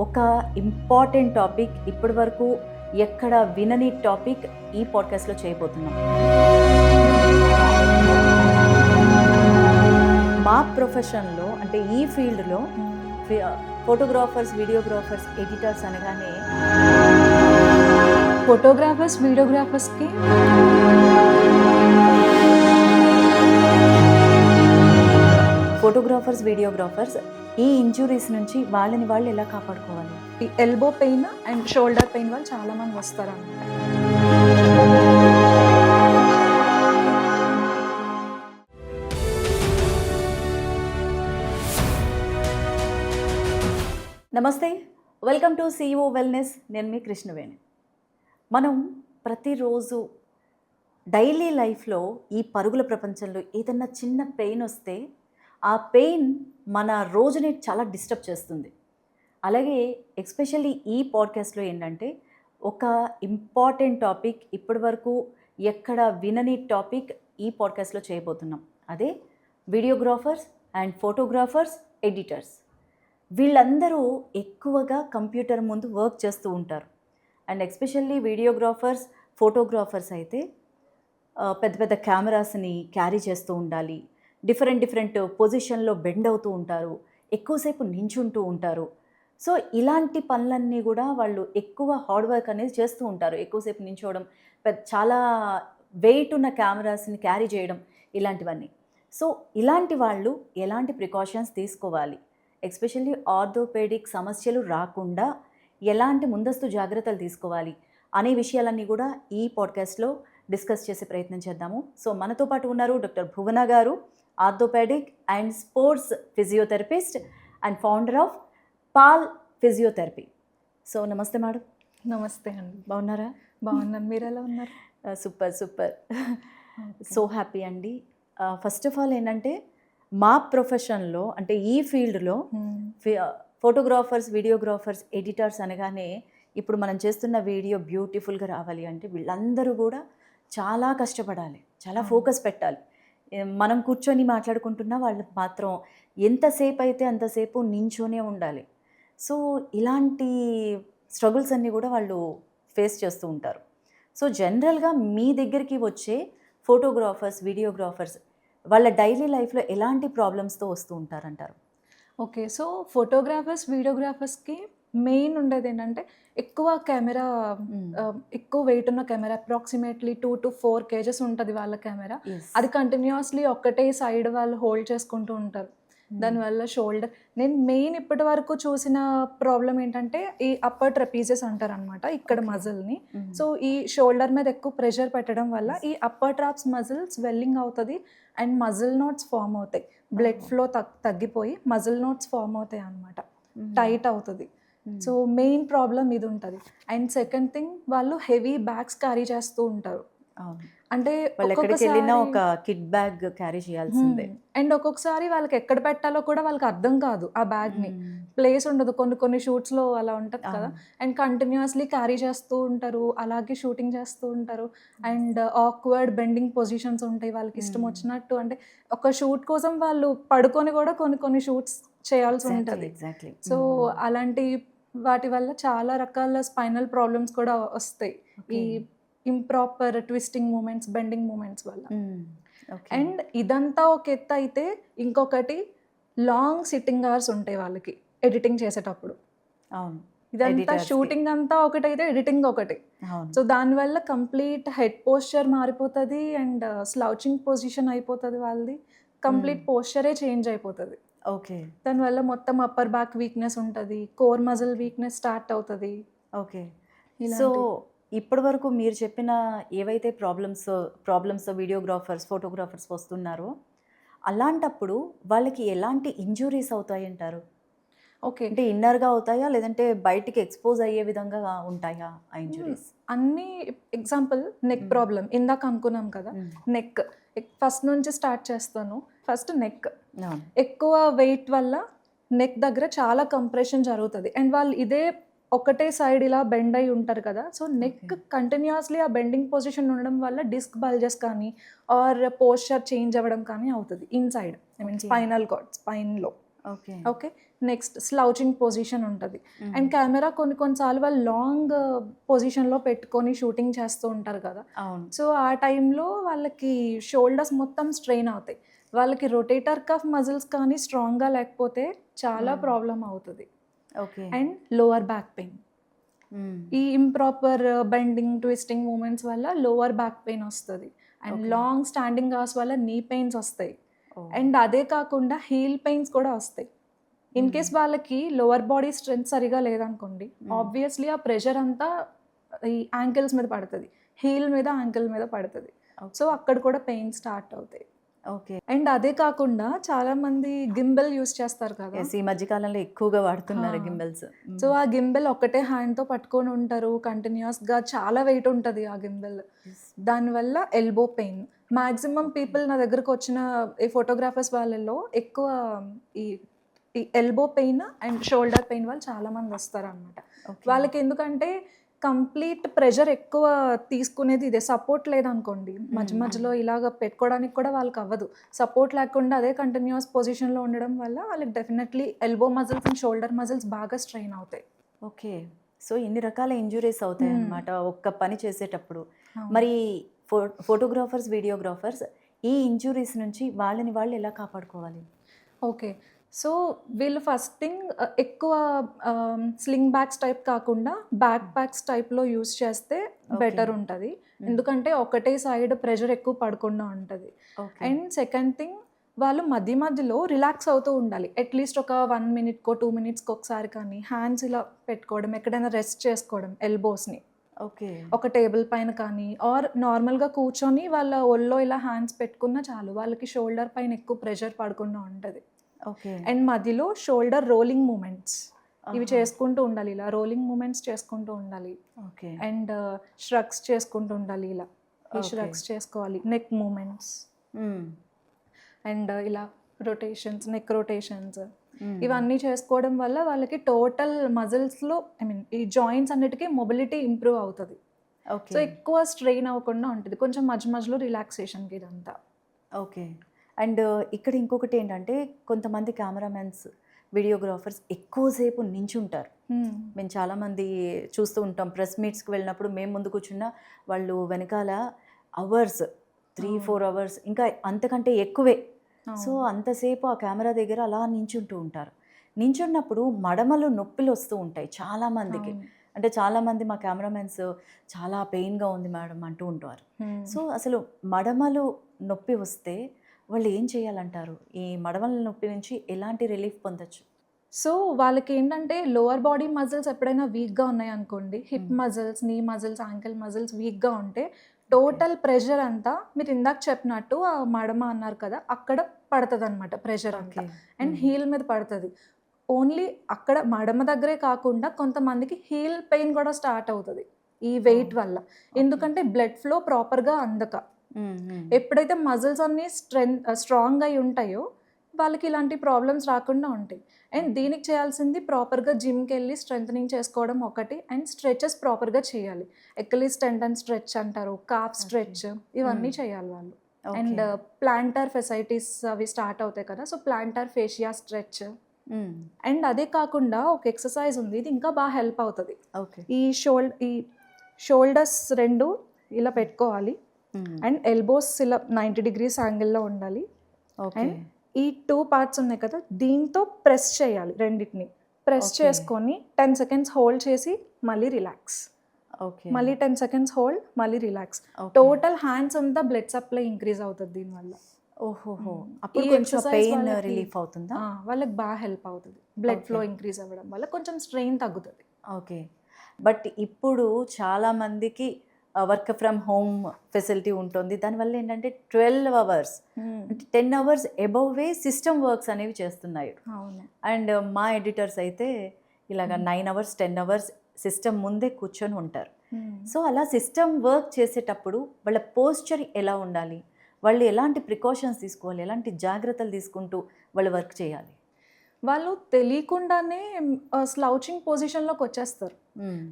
ఒక important topic, ఇప్పటి వరకు ఎక్కడ వినని టాపిక్ ఈ పాడ్కాస్ట్లో చేయబోతున్నాం. మా ప్రొఫెషన్లో అంటే ఈ ఫీల్డ్లో ఫోటోగ్రాఫర్స్, వీడియోగ్రాఫర్స్, ఎడిటర్స్ అనగానే ఫోటోగ్రాఫర్స్, వీడియోగ్రాఫర్స్కి వీడియోగ్రాఫర్స్ ఈ ఇంజురీస్ నుంచి వాళ్ళని వాళ్ళు ఎలా కాపాడుకోవాలి? ఈ elbow pain and shoulder pain వాళ్ళు చాలామంది వస్తారు అన్నమాట. నమస్తే, వెల్కమ్ టు CEO వెల్నెస్. నేను మీ కృష్ణవేణి. మనం ప్రతిరోజు డైలీ లైఫ్లో ఈ పరుగుల ప్రపంచంలో ఏదన్నా చిన్న పెయిన్ వస్తే ఆ పెయిన్ మన రోజుని చాలా డిస్టర్బ్ చేస్తుంది. అలాగే ఎస్పెషల్లీ ఈ పాడ్కాస్ట్లో ఏంటంటే ఒక ఇంపార్టెంట్ టాపిక్, ఇప్పటి వరకు ఎక్కడ వినని టాపిక్ ఈ పాడ్కాస్ట్లో చేయబోతున్నాం. అదే వీడియోగ్రాఫర్స్ అండ్ ఫోటోగ్రాఫర్స్, ఎడిటర్స్. వీళ్ళందరూ ఎక్కువగా కంప్యూటర్ ముందు వర్క్ చేస్తూ ఉంటారు. అండ్ ఎస్పెషల్లీ వీడియోగ్రాఫర్స్, ఫోటోగ్రాఫర్స్ అయితే పెద్ద పెద్ద కెమెరాస్ని క్యారీ చేస్తూ ఉండాలి. డిఫరెంట్ పొజిషన్లో బెండ్ అవుతూ ఉంటారు, ఎక్కువసేపు నించుంటూ ఉంటారు. సో ఇలాంటి పనులన్నీ కూడా వాళ్ళు ఎక్కువ హార్డ్ వర్క్ అనేది చేస్తూ ఉంటారు. ఎక్కువసేపు నించోవడం, చాలా వెయిట్ ఉన్న కెమెరాస్ని క్యారీ చేయడం, ఇలాంటివన్నీ. సో ఇలాంటి వాళ్ళు ఎలాంటి ప్రికాషన్స్ తీసుకోవాలి, ఎస్పెషల్లీ ఆర్థోపెడిక్ సమస్యలు రాకుండా ఎలాంటి ముందస్తు జాగ్రత్తలు తీసుకోవాలి అనే విషయాలన్నీ కూడా ఈ పాడ్కాస్ట్లో డిస్కస్ చేసే ప్రయత్నం చేద్దాము. సో మనతో పాటు ఉన్నారు డాక్టర్ భువన గారు, orthopaedic and sports physiotherapist and founder of Paul physiotherapy. So నమస్తే మేడం. నమస్తే అండి. బాగున్నారా? బాగున్నాను, మీరు ఎలా ఉన్నారు? సూపర్. సో హ్యాపీ అండి. ఫస్ట్ ఆఫ్ ఆల్ ఏంటంటే మా ప్రొఫెషన్లో అంటే ఈ ఫీల్డ్లో ఫోటోగ్రాఫర్స్, వీడియోగ్రాఫర్స్, ఎడిటర్స్ అనగానే ఇప్పుడు మనం చేస్తున్న వీడియో బ్యూటిఫుల్గా రావాలి అంటే వీళ్ళందరూ కూడా చాలా కష్టపడాలి, చాలా ఫోకస్ పెట్టాలి. మనం కూర్చొని మాట్లాడుకుంటున్నా వాళ్ళు మాత్రం ఎంతసేపు అయితే అంతసేపు నించోనే ఉండాలి. సో ఇలాంటి స్ట్రగుల్స్ అన్నీ కూడా వాళ్ళు ఫేస్ చేస్తూ ఉంటారు. సో జనరల్గా మీ దగ్గరికి వచ్చే ఫోటోగ్రాఫర్స్, వీడియోగ్రాఫర్స్ వాళ్ళ డైలీ లైఫ్లో ఎలాంటి ప్రాబ్లమ్స్తో వస్తూ ఉంటారంటారు? ఓకే, సో ఫోటోగ్రాఫర్స్, వీడియోగ్రాఫర్స్కి మెయిన్ ఉండేది ఏంటంటే ఎక్కువ కెమెరా, ఎక్కువ వెయిట్ ఉన్న కెమెరా, అప్రాక్సిమేట్లీ 2 to 4 kgs ఉంటుంది వాళ్ళ కెమెరా. అది కంటిన్యూస్లీ ఒక్కటే సైడ్ వాళ్ళు హోల్డ్ చేసుకుంటూ ఉంటారు. దానివల్ల షోల్డర్, నేను మెయిన్ ఇప్పటి వరకు చూసిన ప్రాబ్లం ఏంటంటే ఈ అప్పర్ ట్రెపీజెస్ అంటారు అనమాట, ఇక్కడ మజిల్ని. సో ఈ షోల్డర్ మీద ఎక్కువ ప్రెషర్ పెట్టడం వల్ల ఈ అప్పర్ ట్రాప్స్ మజిల్ స్వెల్లింగ్ అవుతుంది అండ్ మజిల్ నోట్స్ ఫామ్ అవుతాయి. బ్లడ్ ఫ్లో తగ్గిపోయి మజిల్ నోట్స్ ఫామ్ అవుతాయి అనమాట, టైట్ అవుతుంది. సో మెయిన్ ప్రాబ్లం ఇది ఉంటుంది. అండ్ సెకండ్ థింగ్, వాళ్ళు హెవీ బ్యాగ్స్ క్యారీ చేస్తూ ఉంటారు. అంటే ఎక్కడికి వెళ్ళినా ఒక కిట్ బ్యాగ్ క్యారీ చేయాల్సిందే. అండ్ ఒక్కొక్కసారి వాళ్ళకి ఎక్కడ పెట్టాలో కూడా వాళ్ళకి అర్థం కాదు, ఆ బ్యాగ్ని ప్లేస్ ఉండదు. కొన్ని షూట్స్లో అలా ఉంటుంది కదా. అండ్ కంటిన్యూస్లీ క్యారీ చేస్తూ ఉంటారు, అలాగే షూటింగ్ చేస్తూ ఉంటారు. అండ్ ఆక్వర్డ్ బెండింగ్ పొజిషన్స్ ఉంటాయి వాళ్ళకి ఇష్టం వచ్చినట్టు. అంటే ఒక షూట్ కోసం వాళ్ళు పడుకొని కూడా కొన్ని షూట్స్ చేయాల్సి ఉంటుంది. సో అలాంటి వాటి వల్ల చాలా రకాల స్పైనల్ ప్రాబ్లమ్స్ కూడా వస్తాయి, ఈ improper twisting moments, bending moments వల్ల. అండ్ ఇదంతా ఒక ఎత్తు అయితే ఇంకొకటి లాంగ్ సిట్టింగ్ అవర్స్ ఉంటాయి వాళ్ళకి ఎడిటింగ్ చేసేటప్పుడు. ఇదంతా షూటింగ్ అంతా ఒకటైతే ఎడిటింగ్ ఒకటి. సో దానివల్ల కంప్లీట్ హెడ్ పోస్చర్ మారిపోతుంది అండ్ స్లౌచింగ్ పొజిషన్ అయిపోతుంది వాళ్ళది. కంప్లీట్ పోస్చరే చేంజ్ అయిపోతుంది. ఓకే, దానివల్ల మొత్తం అప్పర్ బ్యాక్ వీక్నెస్ ఉంటుంది, కోర్ మజిల్ వీక్నెస్ స్టార్ట్ అవుతుంది. ఓకే, సో ఇప్పటి వరకు మీరు చెప్పిన ఏవైతే ప్రాబ్లమ్స్ వీడియోగ్రాఫర్స్, ఫోటోగ్రాఫర్స్ వస్తున్నారో అలాంటప్పుడు వాళ్ళకి ఎలాంటి ఇంజురీస్ అవుతాయి అంటారు? ఓకే, అంటే ఇన్నర్గా అవుతాయా లేదంటే బయటికి ఎక్స్పోజ్ అయ్యే విధంగా ఉంటాయా ఆ ఇంజురీస్? అన్ని ఎగ్జాంపుల్ నెక్ ప్రాబ్లం ఇందాక అనుకున్నాం కదా, నెక్ ఫస్ట్ నుంచి స్టార్ట్ చేస్తాను. ఫస్ట్ నెక్, ఎక్కువ వెయిట్ వల్ల నెక్ దగ్గర చాలా కంప్రెషన్ జరుగుతుంది. అండ్ వాళ్ళు ఇదే ఒకటే సైడ్ ఇలా బెండ్ అయి ఉంటారు కదా. సో నెక్ కంటిన్యూస్లీ ఆ బెండింగ్ పొజిషన్ ఉండడం వల్ల డిస్క్ బల్జెస్ కానీ ఆర్ పోస్చర్ చేంజ్ అవ్వడం కానీ అవుతుంది inside, I mean spinal cord, స్పైన్లో. Okay. Okay. Next slouching position ఉంటుంది. అండ్ కెమెరా కొన్నిసార్లు వాళ్ళు లాంగ్ పొజిషన్లో పెట్టుకొని షూటింగ్ చేస్తూ ఉంటారు కదా. అవును. సో ఆ టైంలో వాళ్ళకి షోల్డర్స్ మొత్తం స్ట్రెయిన్ అవుతాయి. వాళ్ళకి రొటేటర్ కఫ్ మజిల్స్ కానీ స్ట్రాంగ్గా లేకపోతే చాలా ప్రాబ్లం అవుతుంది. Okay. And lower back pain, ఈ ఇంప్రాపర్ బెండింగ్ ట్విస్టింగ్ మూమెంట్స్ వల్ల లోవర్ బ్యాక్ పెయిన్ వస్తుంది. అండ్ లాంగ్ స్టాండింగ్ అవర్స్ వల్ల నీ పెయిన్స్ వస్తాయి. అండ్ అదే కాకుండా హీల్ పెయిన్స్ కూడా వస్తాయి. ఇన్ కేస్ వాళ్ళకి లోవర్ బాడీ స్ట్రెంత్ సరిగా లేదనుకోండి, ఆబ్వియస్లీ ఆ ప్రెషర్ అంతా ఈ యాంకిల్స్ మీద పడుతుంది, హీల్ మీద యాంకిల్ మీద పడుతుంది. సో అక్కడ కూడా పెయిన్ స్టార్ట్ అవుతాయి. ఓకే. అండ్ అదే కాకుండా చాలా మంది గింబెల్ యూస్ చేస్తారు కదా. ఈ మధ్య కాలంలో ఎక్కువగా వాడుతున్నారు గింబెల్స్. సో ఆ గింబెల్ ఒకటే హ్యాండ్తో పట్టుకొని ఉంటారు కంటిన్యూస్గా, చాలా వెయిట్ ఉంటుంది ఆ గింబెల్. దానివల్ల ఎల్బో పెయిన్. మ్యాక్సిమం పీపుల్ నా దగ్గరకు వచ్చిన ఈ ఫోటోగ్రాఫర్స్ వాళ్ళలో ఎక్కువ ఈ ఈ elbow pain and shoulder pain వాళ్ళు చాలామంది వస్తారు అనమాట. వాళ్ళకి ఎందుకంటే కంప్లీట్ ప్రెషర్ ఎక్కువ తీసుకునేది ఇదే, సపోర్ట్ లేదనుకోండి మధ్య మధ్యలో ఇలాగ పెట్టుకోవడానికి కూడా వాళ్ళకి అవ్వదు. సపోర్ట్ లేకుండా అదే కంటిన్యూస్ పొజిషన్లో ఉండడం వల్ల వాళ్ళకి definitely elbow muscles and shoulder muscles బాగా స్ట్రెయిన్ అవుతాయి. ఓకే. సో ఇన్ని రకాల ఇంజురీస్ అవుతాయి అన్నమాట ఒక్క పని చేసేటప్పుడు. మరి ఫోటోగ్రాఫర్స్, వీడియోగ్రాఫర్స్ ఈ ఇంజురీస్ నుంచి వాళ్ళని వాళ్ళు ఎలా కాపాడుకోవాలి? ఓకే. సో వీళ్ళు ఫస్ట్ థింగ్ ఎక్కువ స్లింగ్ బ్యాగ్స్ టైప్ కాకుండా బ్యాక్ ప్యాక్స్ టైప్లో యూస్ చేస్తే బెటర్ ఉంటుంది. ఎందుకంటే ఒకటే సైడ్ ప్రెషర్ ఎక్కువ పడకుండా ఉంటుంది. అండ్ సెకండ్ థింగ్, వాళ్ళు మధ్య మధ్యలో రిలాక్స్ అవుతూ ఉండాలి. అట్లీస్ట్ ఒక 1 మినిట్కో 2 మినిట్స్కి ఒకసారి కానీ హ్యాండ్స్ ఇలా పెట్టుకోవడం, ఎక్కడైనా రెస్ట్ చేసుకోవడం ఎల్బోస్ని. ఓకే. ఒక టేబుల్ పైన కానీ ఆర్ నార్మల్గా కూర్చొని వాళ్ళ ఒళ్ళో ఇలా హ్యాండ్స్ పెట్టుకున్నా చాలు, వాళ్ళకి షోల్డర్ పైన ఎక్కువ ప్రెషర్ పడకుండా ఉంటుంది. ఓకే. అండ్ మధ్యలో షోల్డర్ రోలింగ్ మూమెంట్స్ ఇవి చేసుకుంటూ ఉండాలి, ఇలా రోలింగ్ మూమెంట్స్ చేసుకుంటూ ఉండాలి. ఓకే. అండ్ ష్రగ్స్ చేసుకుంటూ ఉండాలి, ఇలా ఈ ష్రగ్స్ చేసుకోవాలి. నెక్ మూమెంట్స్ అండ్ ఇలా రొటేషన్స్, నెక్ రొటేషన్స్ ఇవన్నీ చేసుకోవడం వల్ల వాళ్ళకి టోటల్ మజిల్స్లో ఈ జాయింట్స్ అన్నిటికీ మొబిలిటీ ఇంప్రూవ్ అవుతుంది. సో ఎక్కువ స్ట్రెయిన్ అవ్వకుండా ఉంటుంది, కొంచెం మధ్య మధ్యలో రిలాక్సేషన్కి ఇదంతా. ఓకే. అండ్ ఇక్కడ ఇంకొకటి ఏంటంటే కొంతమంది కెమెరామెన్స్, వీడియోగ్రాఫర్స్ ఎక్కువసేపు నించుంటారు. మేము చాలామంది చూస్తూ ఉంటాం, ప్రెస్ మీట్స్కి వెళ్ళినప్పుడు మేము ముందు కూర్చున్న వాళ్ళు వెనకాల అవర్స్ 3-4 అవర్స్ ఇంకా అంతకంటే ఎక్కువే. సో అంతసేపు ఆ కెమెరా దగ్గర అలా నించుంటూ ఉంటారు. నించున్నప్పుడు మడమలు నొప్పులు వస్తూ ఉంటాయి చాలామందికి. అంటే చాలామంది మా కెమెరామెన్స్ చాలా పెయిన్గా ఉంది మేడం అంటూ ఉంటారు. సో అసలు మడమలు నొప్పి వస్తే వాళ్ళు ఏం చేయాలంటారు? ఈ మడమల నొప్పి నుంచి ఎలాంటి రిలీఫ్ పొందొచ్చు? సో వాళ్ళకి ఏంటంటే లోవర్ బాడీ మజిల్స్ ఎప్పుడైనా వీక్గా ఉన్నాయనుకోండి, హిప్ మజిల్స్, నీ మజిల్స్, యాంకిల్ మజిల్స్ వీక్గా ఉంటే టోటల్ ప్రెషర్ అంతా మీరు ఇందాక చెప్పినట్టు ఆ మడమ అన్నారు కదా, అక్కడ పడుతుంది అనమాట ప్రెషర్ అంతా. అండ్ హీల్ మీద పడుతుంది. ఓన్లీ అక్కడ మడమ దగ్గరే కాకుండా కొంతమందికి హీల్ పెయిన్ కూడా స్టార్ట్ అవుతుంది ఈ వెయిట్ వల్ల. ఎందుకంటే బ్లడ్ ఫ్లో ప్రాపర్గా అందక. ఎప్పుడైతే మజిల్స్ అన్నీ స్ట్రాంగ్ అయి ఉంటాయో వాళ్ళకి ఇలాంటి ప్రాబ్లమ్స్ రాకుండా ఉంటాయి. అండ్ దీనికి చేయాల్సింది ప్రాపర్గా జిమ్కి వెళ్ళి స్ట్రెంథనింగ్ చేసుకోవడం ఒకటి, అండ్ స్ట్రెచెస్ ప్రాపర్గా చేయాలి. ఎక్కిలీస్ టెండన్ స్ట్రెచ్ అంటారు, కాఫ్ స్ట్రెచ్, ఇవన్నీ చేయాలి వాళ్ళు. అండ్ ప్లాంటార్ ఫెసైటిస్ అవి స్టార్ట్ అవుతాయి కదా, so planter fascia stretch. And అదే కాకుండా ఒక ఎక్సర్సైజ్ ఉంది, ఇది ఇంకా బాగా హెల్ప్ అవుతుంది. ఈ షోల్డర్స్ రెండు ఇలా పెట్టుకోవాలి అండ్ ఎల్బోస్ ఇలా 90 degrees యాంగిల్లో ఉండాలి. అండ్ ఈ 2 parts ఉన్నాయి కదా, దీంతో ప్రెస్ చేయాలి, రెండింటిని ప్రెస్ చేసుకొని 10 seconds హోల్డ్ చేసి మళ్ళీ రిలాక్స్, మళ్ళీ 10 seconds హోల్డ్, మళ్ళీ రిలాక్స్. టోటల్ హ్యాండ్స్ అంతా బ్లడ్ సప్లై ఇంక్రీజ్ అవుతుంది దీనివల్ల. ఓహోహో. అప్పుడు కొంచెం పెయిన్ రిలీఫ్ అవుతుందా? వాళ్ళకి బాగా హెల్ప్ అవుతుంది, బ్లడ్ ఫ్లో ఇంక్రీజ్ అవ్వడం వల్ల కొంచెం స్ట్రెయిన్ తగ్గుతుంది. ఓకే. బట్ ఇప్పుడు చాలామందికి వర్క్ ఫ్రమ్ హోమ్ ఫెసిలిటీ ఉంటుంది. దానివల్ల ఏంటంటే 12 hours అంటే 10 hours అబౌవే సిస్టమ్ వర్క్స్ అనేవి చేస్తున్నాయి. అండ్ మా ఎడిటర్స్ అయితే ఇలాగ 9 hours 10 hours సిస్టమ్ ముందే కూర్చొని ఉంటారు. సో అలా సిస్టమ్ వర్క్ చేసేటప్పుడు వాళ్ళ పోస్చర్ ఎలా ఉండాలి, వాళ్ళు ఎలాంటి ప్రికాషన్స్ తీసుకోవాలి, ఎలాంటి జాగ్రత్తలు తీసుకుంటూ వాళ్ళు వర్క్ చేయాలి? వాళ్ళు తెలియకుండానే స్లౌచింగ్ పొజిషన్లోకి వచ్చేస్తారు.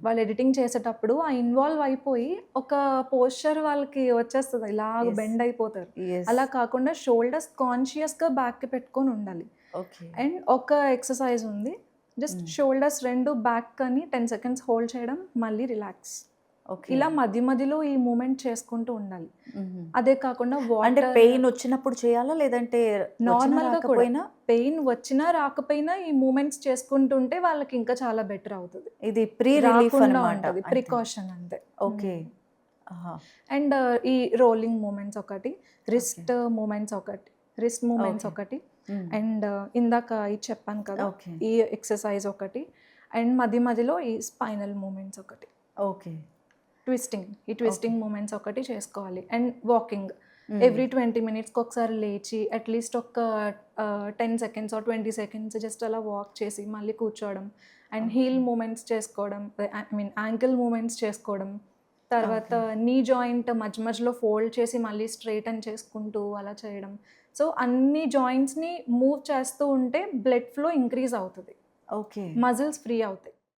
వాళ్ళు ఎడిటింగ్ చేసేటప్పుడు ఆ ఇన్వాల్వ్ అయిపోయి ఒక పోస్చర్ వాళ్ళకి వచ్చేస్తుంది, ఇలాగ బెండ్ అయిపోతారు. అలా కాకుండా షోల్డర్స్ కాన్షియస్గా బ్యాక్కి పెట్టుకొని ఉండాలి. ఓకే. అండ్ ఒక ఎక్సర్సైజ్ ఉంది, జస్ట్ షోల్డర్స్ రెండు బ్యాక్ అని 10 సెకండ్స్ హోల్డ్ చేయడం, మళ్ళీ రిలాక్స్. ఓకే. ఇలా మధ్య మధ్యలో ఈ మూమెంట్ చేసుకుంటూ ఉండాలి. హుహు. అదే కాకుండా అంటే వాటర్ పెయిన్ వచ్చినప్పుడు చేయాలా? లేదంటే నార్మల్గా కూడా రాకపోయినా? పెయిన్ వచ్చినా రాకపోయినా ఈ మూమెంట్స్ చేసుకుంటుంటే వాళ్ళకి ఇంకా చాలా బెటర్ అవుతుంది. ఇది ప్రీ రిలీఫ్ రాకుండా అన్నమాట. ఉంటుంది, ప్రికాషన్ అంతే. ఓకే. ఆహా! అండ్ ఈ రోలింగ్ మూమెంట్స్ ఒకటి, రిస్ట్ మూమెంట్స్ ఒకటి, రిస్ట్ మూమెంట్స్ ఓకే. ఒకటి, హ్మ్. అండ్ ఇందాక ఇది చెప్పాను కదా, ఓకే. ఈ ఎక్సర్సైజ్ ఒకటి, అండ్ మధ్య మధ్యలో ఈ స్పైనల్ మూమెంట్స్ ఒకటి, ఓకే. ట్విస్టింగ్, ఈ ట్విస్టింగ్ మూమెంట్స్ ఒకటి చేసుకోవాలి. అండ్ వాకింగ్ హ్మ్. ఎవ్రీ 20 మినిట్స్కి ఒకసారి లేచి అట్లీస్ట్ ఒక 10 సెకండ్స్ ఆర్ 20 సెకండ్స్ జస్ట్ అలా వాక్ చేసి మళ్ళీ కూర్చోవడం. అండ్ హీల్ మూమెంట్స్ చేసుకోవడం, ఐ మీన్ యాంకిల్ మూమెంట్స్ చేసుకోవడం. తర్వాత నీ జాయింట్ మధ్య మధ్యలో ఫోల్డ్ చేసి మళ్ళీ స్ట్రైటన్ చేసుకుంటూ అలా చేయడం. సో అన్ని జాయింట్స్ని మూవ్ చేస్తూ ఉంటే బ్లడ్ ఫ్లో ఇంక్రీజ్ అవుతుంది, ఓకే. మజిల్స్ ఫ్రీ అవుతాయి.